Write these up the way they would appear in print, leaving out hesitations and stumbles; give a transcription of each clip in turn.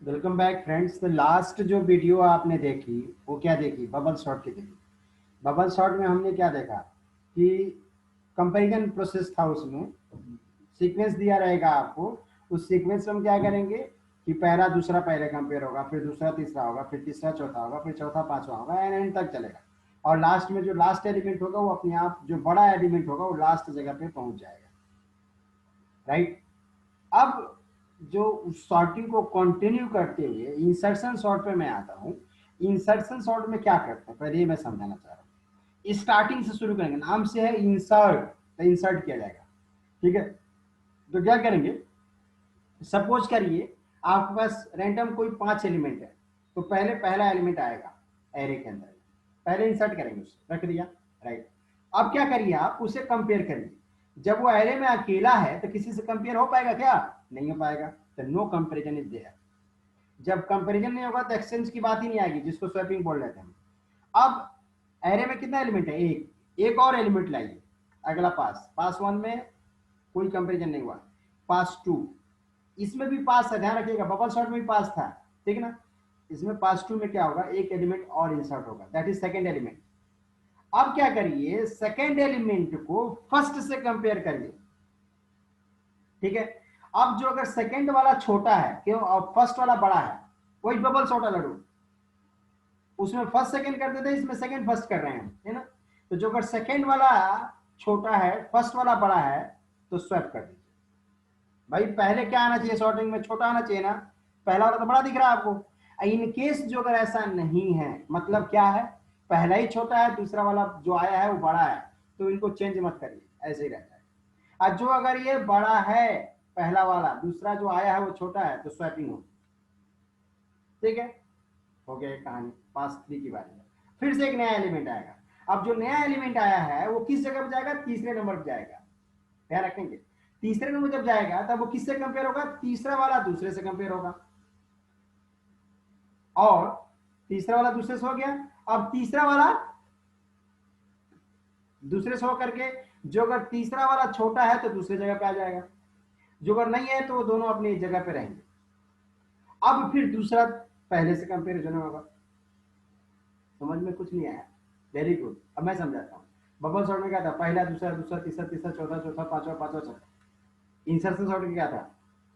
Welcome back friends. तो last जो video आपने देखी वो क्या देखी? बबल शॉट की देखी। बबल शॉट में हमने क्या देखा कि कंपैरिजन प्रोसेस था। उसमें सीक्वेंस दिया रहेगा आपको। उस सीक्वेंस में हम क्या करेंगे कि पहला दूसरा पहले कंपेयर होगा, फिर दूसरा तीसरा होगा, फिर तीसरा चौथा होगा, फिर चौथा पांचवा होगा, एंड एंड तक चलेगा। और लास्ट में जो लास्ट एलिमेंट होगा वो अपने आप जो बड़ा एलिमेंट होगा वो लास्ट जगह पे पहुंच जाएगा। राइट। अब जो सॉर्टिंग को कंटिन्यू करते हुए इंसर्शन सॉर्ट पे मैं आता हूँ। इंसर्शन सॉर्ट में क्या करते हैं पहले ये मैं समझाना चाह रहा हूँ। स्टार्टिंग से शुरू करेंगे, नाम से है इंसर्ट, तो इंसर्ट किया जाएगा। ठीक है, तो क्या करेंगे, सपोज करिए आपके पास रैंडम कोई 5 एलिमेंट है, तो पहले पहला एलिमेंट आएगा एरे के अंदर, पहले इंसर्ट करेंगे, उसे रख दिया। राइट। अब क्या करिए, आप उसे कंपेयर करिए। जब वो एरे में अकेला है तो किसी से कंपेयर हो पाएगा क्या? नहीं हो पाएगा। तो नो कंपेरिजन इज देयर। जब कंपेरिजन नहीं होगा तो एक्सचेंज की बात ही नहीं आएगी, जिसको स्वैपिंग बोल रहे थे हम। अब एरे में कितना एलिमेंट है? एक। एक और एलिमेंट लाइए, अगला पास, पास वन में कोई कंपेरिजन नहीं हुआ। पास टू, इसमें भी पास है, ध्यान रखिएगा, बबल शॉट में भी पास था। ठीक है ना? इसमें पास टू में क्या होगा, एक एलिमेंट और इंसर्ट होगा, दैट इज सेकेंड एलिमेंट। अब क्या करिए, सेकेंड एलिमेंट को फर्स्ट से कंपेयर करिए। ठीक है। अब जो अगर सेकेंड वाला छोटा है क्यों और फर्स्ट वाला बड़ा है, वही बबल शॉट वाला रूल। उसमें फर्स्ट सेकेंड कर देते हैं, इसमें सेकेंड फर्स्ट कर रहे हैं, है ना? तो जो अगर सेकेंड वाला छोटा है फर्स्ट वाला बड़ा है तो स्वैप कर दीजिए। भाई पहले क्या आना चाहिए सॉर्टिंग में? छोटा आना चाहिए ना। पहला वाला तो बड़ा दिख रहा है आपको। इन केस जो अगर ऐसा नहीं है, मतलब क्या है, पहला ही छोटा है, दूसरा वाला जो आया है वो बड़ा है, तो इनको चेंज मत करिए, ऐसे ही रहता है। और जो अगर ये बड़ा है पहला वाला, दूसरा जो आया है वो छोटा है, तो स्वैपिंग होगी। ठीक है, हो गया कहानी। पास थ्री की बारी है। फिर से एक नया एलिमेंट आएगा। अब जो नया एलिमेंट आया है वो किस जगह पर जाएगा? तीसरे नंबर पर जाएगा। ध्यान रखेंगे, तीसरे नंबर जब जाएगा तब वो किससे कंपेयर होगा? तीसरा वाला दूसरे से कंपेयर होगा। और तीसरा वाला दूसरे से हो गया। अब तीसरा वाला दूसरे से होकर के, जो अगर तीसरा वाला छोटा है तो दूसरे जगह पे आ जाएगा, जो अगर नहीं है तो वो दोनों अपनी जगह पे रहेंगे। अब फिर दूसरा पहले से कंपेरिजन होगा। समझ में कुछ नहीं आया? वेरी गुड, अब मैं समझाता हूँ। बबल शॉट में क्या था? पहला दूसरा दूसरा तीसरा तीसरा चौथा चौथा पांचवा पांचवा छठा। इंसर्शन शॉट में क्या था?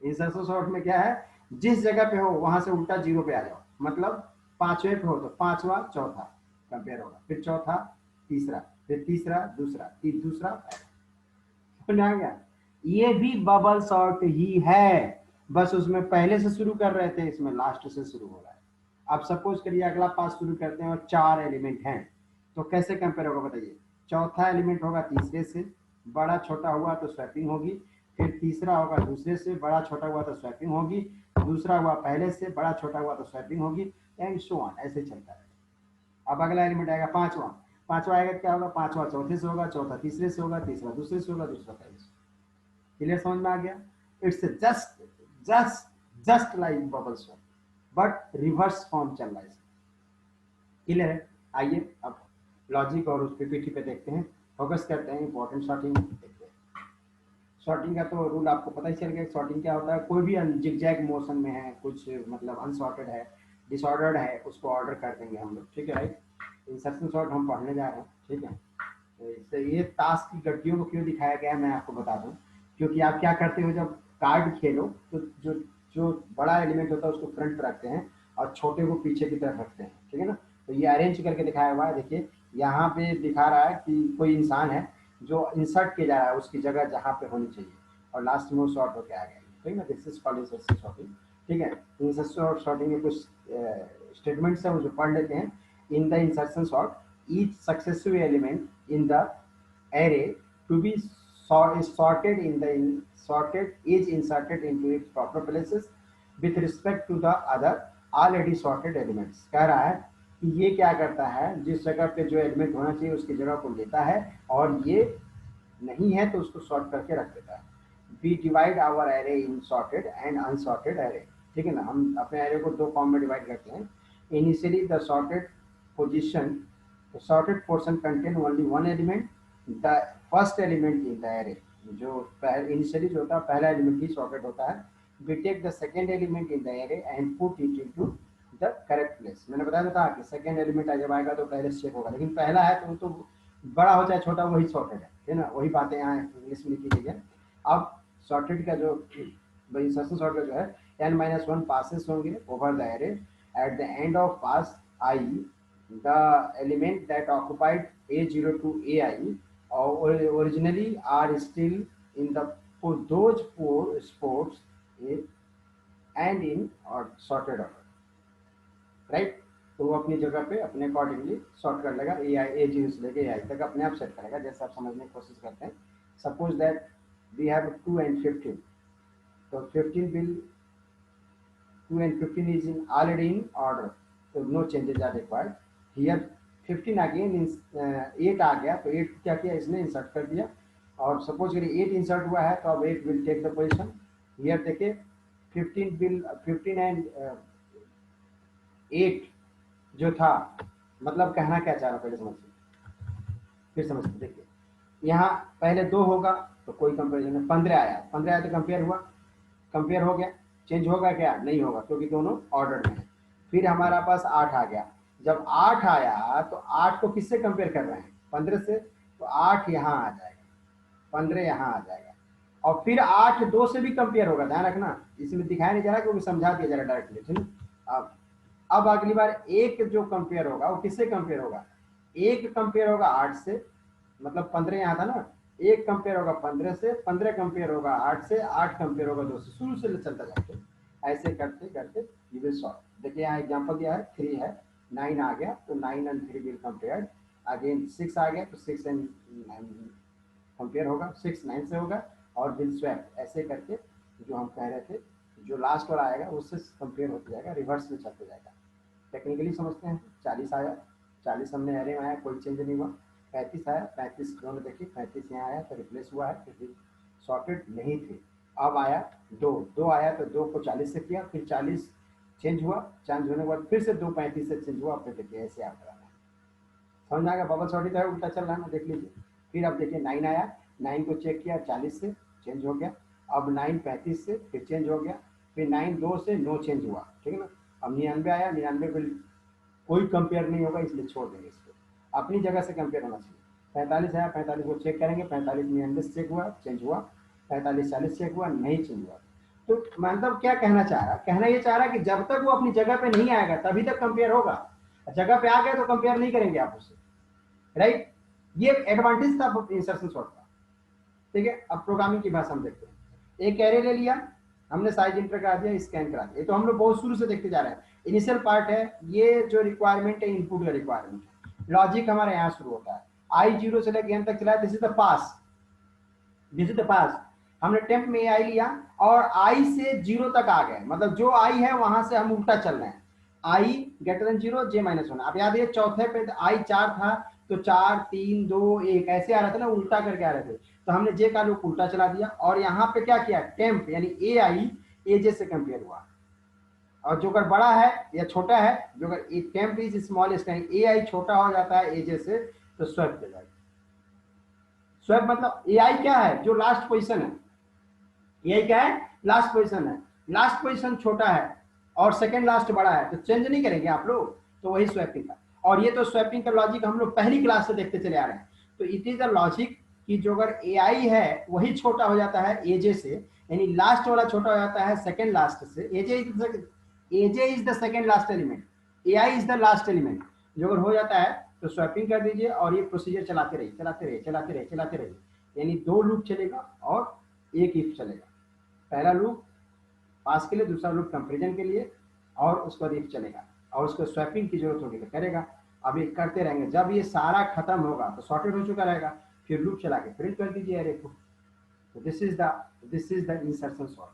इंसर्शन शॉट में क्या है, जिस जगह पे हो वहां से उल्टा जीरो पे आ जाओ। मतलब पांचवे पे हो तो पांचवा चौथा कंपेयर होगा, फिर चौथा तीसरा, फिर तीसरा दूसरा, फिर दूसरा समझ आ गया? ये भी बबल शॉट ही है, बस उसमें पहले से शुरू कर रहे थे, इसमें लास्ट से शुरू हो रहा है। अब सपोज करिए अगला पास शुरू करते हैं और 4 एलिमेंट हैं, तो कैसे कंपेयर होगा बताइए? चौथा एलिमेंट होगा तीसरे से, बड़ा छोटा हुआ तो स्वैपिंग होगी। फिर तीसरा होगा दूसरे से, बड़ा छोटा हुआ तो स्वैपिंग होगी। दूसरा हुआ पहले से, बड़ा छोटा हुआ तो स्वैपिंग होगी, एंड सो ऑन, ऐसे चलता है। अब अगला एलिमेंट आएगा पांचवा। पांचवा आएगा क्या होगा? पांचवा चौथे से होगा, चौथा तीसरे से होगा, तीसरा दूसरे से होगा, दूसरा पहले से। क्लियर, समझ में आ गया? It's just just just like bubble shot, but reverse form चल रहा है। क्लियर है? आइए अब लॉजिक और उस पीपीटी पे देखते हैं, फोकस करते हैं, इंपॉर्टेंट शॉर्टिंग देखते हैं। शॉर्टिंग का तो रूल आपको पता ही चल गया। शॉर्टिंग क्या होता है? कोई भी जिगजैग मोशन में है, कुछ मतलब अनसॉर्टेड है, डिसऑर्डर्ड है, उसको ऑर्डर कर देंगे हम लोग। ठीक है, राइट। इंसर्शन शॉर्ट हम पढ़ने जा रहे हैं। ठीक है, तो इससे ये टास्क की गड्डियों को क्यों दिखाया गया है मैं आपको बता दूं। क्योंकि आप क्या करते हो, जब कार्ड खेलो तो जो जो बड़ा एलिमेंट होता है उसको फ्रंट पर रखते हैं और छोटे को पीछे की तरफ रखते हैं। ठीक है ना? तो ये अरेंज करके दिखाया हुआ है। देखिए यहाँ पे दिखा रहा है कि कोई इंसान है जो इंसर्ट किया जा रहा है उसकी जगह जहाँ पे होनी चाहिए, और लास्ट में वो शॉर्ट होकर आ गया। ठीक है ना? This is called insertion sorting. ठीक है, इंसर्शन शॉर्टिंग में कुछ स्टेटमेंट्स है वो जो पढ़ लेते हैं। In the insertion short, each successive element in the array to be sorted in the sorted is inserted into its proper places with respect to the other already sorted elements। कह रहा है कि ये क्या करता है, जिस जगह पे जो एलिमेंट होना चाहिए उसकी जगह को लेता है, और ये नहीं है तो उसको सॉर्ट करके रख देता है। We divide our array in sorted and unsorted array. ठीक है ना? हम अपने एरे को दो फॉर्म में डिवाइड करते हैं। Initially the sorted position, the sorted portion contain only one element, the first element in the array। जो इनिशियली जो होता है पहला एलिमेंट ही सॉर्टेड होता है, we take the second element in the array and put it into the correct place। मैंने बताया था कि सेकेंड एलिमेंट जब आएगा तो पहले से चेक होगा, लेकिन पहला है तो वो तो बड़ा हो चाहे छोटा वही सॉर्टेड है ना, वही बातें यहाँ इंग्लिश में लिखी गई है। अब सॉर्टेड का जो इंसर्शन सॉर्ट का जो है n-1 पासेस होंगे over the array, at the end of pass I the element that occupied A0 to AI or originally are still in the for those four spots and in or sorted order, right। तो वो अपनी जगह पे अपने accordingly sort कर लेगा, A0 से लेके AI तक अपने आप सेट करेगा जैसे आप समझने की कोशिश करते हैं। Suppose that we have 2 and 15, तो 15 will 2 and 15 is in already in order, so no changes are required here। 15 again in 8 आ गया तो 8 क्या किया इसने इंसर्ट कर दिया, और सपोज करिए 8 इंसर्ट हुआ है तो अब 8 will take the position here. देखिए 15 एंड 8 जो था, मतलब कहना क्या चाह रहा पहले समझिए, फिर समझते। देखिए यहाँ पहले 2 होगा तो कोई कंपेरिजन है, 15 आया तो कंपेयर हुआ, कंपेयर हो गया, चेंज होगा क्या, नहीं होगा क्योंकि दोनों ऑर्डर में है। फिर हमारा पास 8 आ गया, जब 8 आया तो 8 को किससे कंपेयर कर रहे हैं, 15 से, तो 8 यहाँ आ जाएगा, 15 यहाँ आ जाएगा, और फिर 8 2 से भी कंपेयर होगा, ध्यान रखना इसमें दिखाया नहीं जा रहा क्योंकि समझा दिया जा रहा डायरेक्टली, ठीक है। अब अगली बार एक जो कंपेयर होगा वो किससे कंपेयर होगा, एक कंपेयर होगा 8 से, मतलब 15 यहाँ था ना, एक कंपेयर होगा 15 से, 15 कंपेयर होगा 8 से, 8 कंपेयर होगा 2 से, शुरू से चलता जाते ऐसे करते करते यू विल सॉल्व। देखिए यहाँ एग्जांपल दिया है 3 है, 9 आ गया तो 9 and 3 विल कंपेयर, अगेन 6 आ गया तो 6 and 9 कंपेयर होगा, 6 9 से होगा और विल स्वैप, ऐसे करके जो हम कह रहे थे जो लास्ट वाला आएगा उससे कंपेयर होते जाएगा, रिवर्स में चलते जाएगा। टेक्निकली समझते हैं। 40 आया, 40 हमने एरे में आया, कोई चेंज नहीं हुआ। 35 आया, 35 दोनों देखिए 35 यहाँ आया तो रिप्लेस हुआ है, फिर सॉर्टेड नहीं थे। अब आया 2 आया तो 2 को 40 से किया, फिर 40 चेंज हुआ, चेंज होने के बाद फिर से 2 35 से चेंज हुआ, फिर देखिए ऐसे आप कराना है। समझ में आ गया, बबल सॉर्टेड है, उल्टा चल रहा है ना, देख लीजिए। फिर अब देखिए 9 आया, 9 को चेक किया 40 से चेंज हो गया, अब 9 35 से फिर चेंज हो गया, फिर 9 2 से नो चेंज हुआ, ठीक है ना। अब 99 आया, 99 को कोई कंपेयर नहीं होगा इसलिए छोड़ देंगे इसको, अपनी जगह से कंपेयर होना चाहिए। 45 आया, 45 को चेक करेंगे, 45 99 से चेक हुआ, चेंज हुआ, 45 40 चेक हुआ, नहीं चेंज हुआ। तो मतलब क्या कहना चाह रहा, कहना ये चाह रहा कि जब तक वो अपनी जगह पे नहीं आएगा तभी तक कंपेयर होगा, जगह पे आ गया तो कंपेयर नहीं करेंगे आप उससे, राइट। ये एडवांटेज था इंसर्शन सॉर्ट का, ठीक है। अब प्रोग्रामिंग की भाषा हम देखते हैं। एक एरे ले लिया हमने, साइज इंटर करा दिया, स्कैन करा दिया, ये तो हम लोग बहुत शुरू से देखते जा रहे हैं। इनिशियल पार्ट है, ये जो रिक्वायरमेंट है इनपुट का रिक्वायरमेंट है, लॉजिक हमारे यहाँ शुरू होता है, I0 से लेकर n तक चला, this is the pass, this is the pass. हमने टेम्प में आई लिया और I से 0 तक आ गए, मतलब जो I है वहां से हम उल्टा चल रहे हैं, I greater than 0 j - 1। अब याद है चौथे पे I 4 था तो 4 3 2 1 ऐसे आ रहे थे ना, उल्टा करके आ रहे थे, तो हमने जे का लूप उल्टा चला दिया और यहाँ पे क्या किया, टेम्प यानी AI AJ से कंपेयर हुआ, और जो अगर बड़ा है या छोटा है, जो अगर टेम्प इज स्मॉलेस्ट है, AI छोटा हो जाता है AJ से तो स्वैप हो जाएगा। स्वैप मतलब AI क्या है, जो लास्ट पोजीशन है, AI क्या है, लास्ट पोजीशन है, लास्ट पोजीशन छोटा है और सेकंड लास्ट बड़ा है तो चेंज नहीं करेंगे आप लोग, तो वही स्वैपिंग का। और ये तो स्वैपिंग का लॉजिक हम लोग पहली क्लास से देखते चले आ रहे हैं, तो इट इज द लॉजिक कि जो अगर AI है वही छोटा हो जाता है AJ से, यानी लास्ट वाला छोटा हो जाता है सेकंड लास्ट से, AJ is the second last element, AI is the last element, जो अगर हो जाता है तो स्वैपिंग कर दीजिए और ये प्रोसीजर चलाते रहिए चलाते रहिए चलाते रहिए चलाते रहिए, यानी 2 लूप चलेगा और एक इफ चलेगा, पहला लूप पास के लिए, दूसरा लूप कंपेरिजन के लिए, और उसका इफ चलेगा, और उसको स्वैपिंग की जरूरत होगी तो करेगा। अब ये करते रहेंगे, जब ये सारा खत्म होगा तो सॉर्टेड हो चुका रहेगा, फिर लूप चला के प्रिंट कर दीजिए एरे को। तो this is the insertion sort,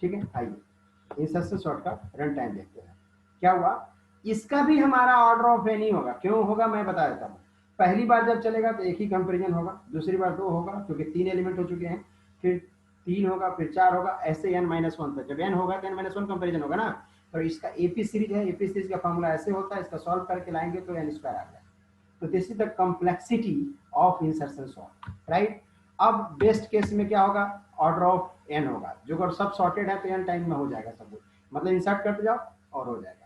ठीक है। आइए इंसर्शन सॉर्ट का रन टाइम देखते हैं क्या हुआ। इसका भी हमारा ऑर्डर ऑफ नहीं होगा, क्यों होगा मैं बता देता हूँ। पहली बार जब चलेगा तो एक ही कंपेरिजन होगा, दूसरी बार 2 होगा क्योंकि 3 एलिमेंट हो चुके हैं, फिर 3 होगा, फिर 4 होगा, ऐसे n-1 तक। जब n होगा तो n-1 कंपेरिजन होगा ना, तो इसका AP सीरीज है, AP सीरीज का फॉर्मूला ऐसे होता है, इसका सॉल्व करके लाएंगे तो n स्क्वायर आ जाएगा। तो this is the complexity of insertion sort, right. अब बेस्ट केस में क्या होगा, ऑर्डर ऑफ एन होगा। जो अगर सब सॉर्टेड है तो एन टाइम में हो जाएगा सब कुछ, मतलब इंसर्ट करते जाओ और हो जाएगा।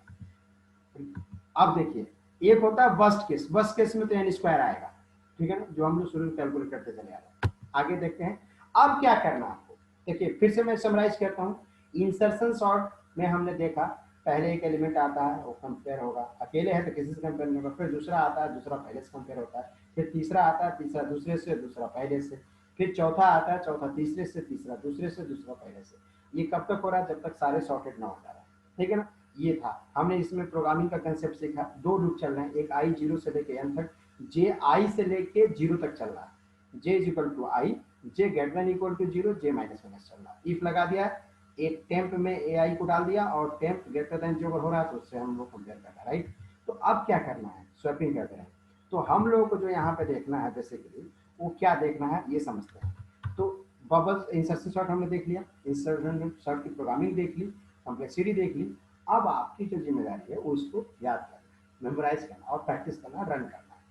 अब देखिए एक होता है वर्स्ट केस, वर्स्ट केस में तो एन स्क्वायर आएगा, ठीक है ना, जो हम लोग शुरू में कैलकुलेट करते चले आ रहे हैं। आगे देखते हैं अब क्या करना है आपको। देखिए फिर से मैं समराइज करता हूँ। इंसर्शन सॉर्ट में हमने देखा पहले एक एलिमेंट आता है वो कंपेयर होगा, अकेले है तो किसी से कंपेयर नहीं होगा, फिर दूसरा आता है दूसरा पहले से कंपेयर होता है, फिर तीसरा आता है तीसरा दूसरे से दूसरा पहले से, फिर चौथा आता है चौथा तीसरे से तीसरा दूसरे से दूसरा पहले से। ये कब तक हो रहा है, जब तक सारे सॉर्टेड ना हो जा रहा है, ठीक है ना। ये था हमने इसमें प्रोग्रामिंग का कंसेप्ट सीखा। दो लूप चल रहे हैं, एक आई जीरो से लेके एन तक, जे आई से लेके जीरो तक चल रहा है, j is equal to i, j greater than equal to zero, j minus minus चल रहा है। इफ लगा दिया, एक टेम्प में ए आई को डाल दिया और टेम्प ग्रेटर देन जो हो रहा है तो उससे हम लोग कंपेयर कर रहे हैं, राइट। तो अब क्या करना है, स्वैपिंग कर रहे हैं। तो हम लोगों को जो यहाँ पे देखना है बेसिकली वो क्या देखना है ये समझते हैं। तो बबल्स इंसर्शन सॉर्ट हमने देख लिया, इंसर्शन सॉर्ट की प्रोग्रामिंग देख ली, कॉम्प्लेक्सिटी देख ली। अब आपकी जो जिम्मेदारी है वो इसको याद करना, मेमोराइज करना और प्रैक्टिस करना, रन करना है।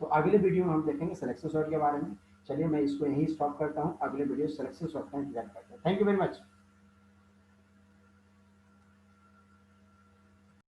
तो अगले वीडियो में हम देखेंगे सिलेक्शन सॉर्ट के बारे में। चलिए मैं इसको यहीं स्टॉप करता हूँ, अगले वीडियो सिलेक्शन सॉर्ट का इंतजार करते हैं। Thank you very much.